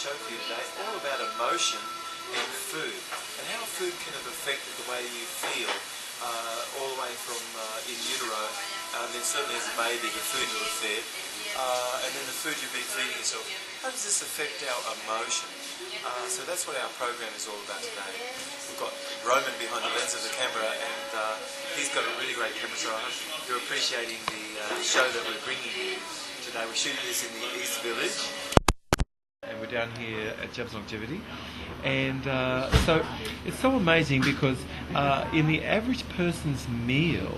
show for you today, all about emotion and food, and how food can have affected the way you feel, all the way from in utero, and then certainly as a baby, the food you were fed, and then the food you've been feeding yourself. How does this affect our emotion? So that's what our program is all about today. We've got Roman behind the lens of the camera, and he's got a really great camera, so I hope you're appreciating the show that we're bringing you today. We're shooting this in the East Village, and we're down here at Jubb's Longevity. And so it's so amazing because in the average person's meal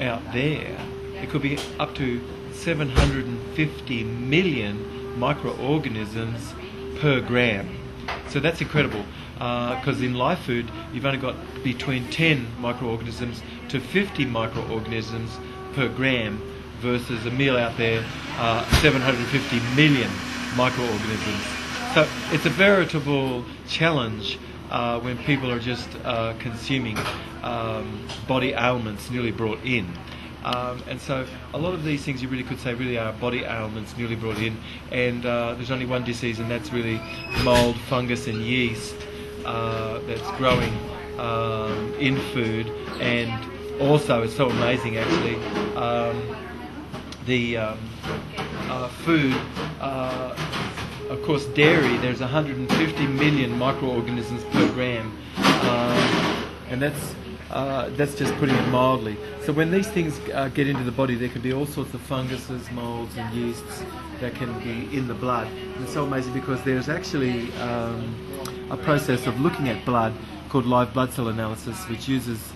out there, it could be up to 750 million microorganisms per gram. So that's incredible, because in live food you've only got between 10 microorganisms to 50 microorganisms per gram, versus a meal out there 750 million microorganisms. So it's a veritable challenge when people are just consuming body ailments newly brought in. And so a lot of these things you really could say really are body ailments newly brought in, and there's only one disease, and that's really mold, fungus and yeast that's growing in food. And also it's so amazing actually, the food, of course dairy, there's 150 million microorganisms per gram, and that's just putting it mildly. So when these things get into the body, there can be all sorts of funguses, molds and yeasts that can be in the blood. And it's so amazing because there's actually a process of looking at blood called live blood cell analysis, which uses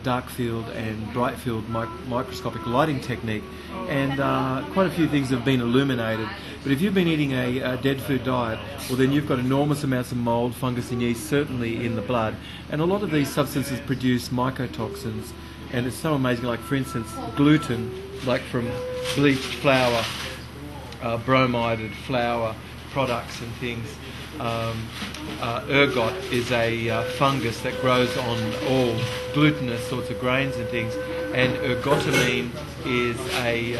dark field and bright field microscopic lighting technique, and quite a few things have been illuminated. But if you've been eating a dead food diet, well then you've got enormous amounts of mold, fungus and yeast certainly in the blood, and a lot of these substances produce mycotoxins. And it's so amazing, like for instance gluten, like from bleached flour, bromided flour products and things. Ergot is a fungus that grows on all glutinous sorts of grains and things, and ergotamine is a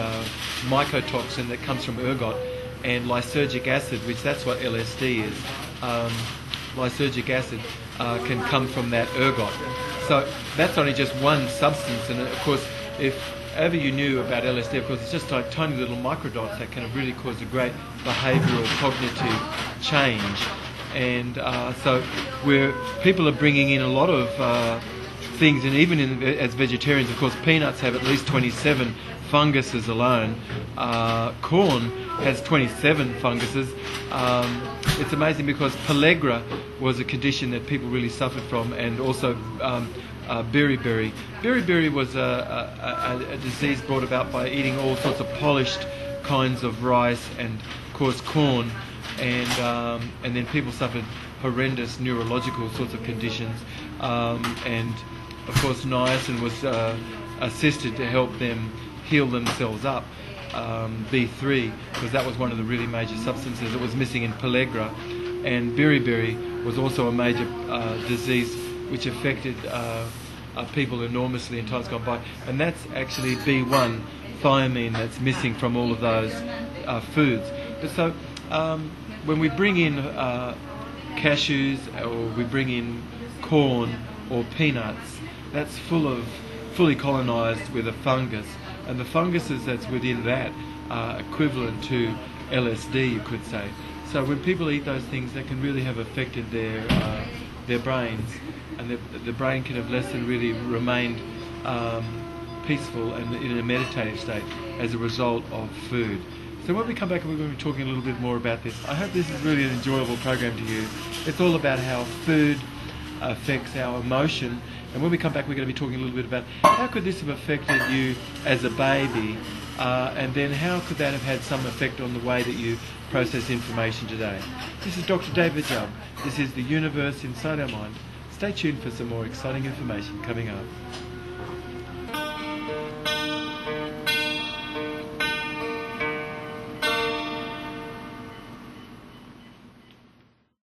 mycotoxin that comes from ergot, and lysergic acid, which that's what LSD is, lysergic acid can come from that ergot. So that's only just one substance, and of course if ever you knew about LSD, of course it's just like tiny little microdots that can really cause a great behavioural cognitive change. And so people are bringing in a lot of things, and even as vegetarians, of course, peanuts have at least 27 funguses alone. Corn has 27 funguses. It's amazing because pellagra was a condition that people really suffered from, and also beriberi. Beriberi was a disease brought about by eating all sorts of polished kinds of rice and, of course, corn, and then people suffered horrendous neurological sorts of conditions, and of course niacin was assisted to help them heal themselves up, B3, because that was one of the really major substances that was missing in pellagra. And beriberi was also a major disease which affected people enormously in times gone by, and that's actually B1, thiamine, that's missing from all of those foods. But so when we bring in cashews, or we bring in corn or peanuts, that's fully colonised with a fungus, and the funguses that's within that are equivalent to LSD, you could say. So when people eat those things, they can really have affected their brains, and the brain can have less than really remained peaceful and in a meditative state as a result of food. So when we come back, we're going to be talking a little bit more about this. I hope this is really an enjoyable program to you. It's all about how food affects our emotion, and when we come back we're going to be talking a little bit about how could this have affected you as a baby, and then how could that have had some effect on the way that you process information today. This is Dr. David Jubb. This is The Universe Inside Our Mind. Stay tuned for some more exciting information coming up.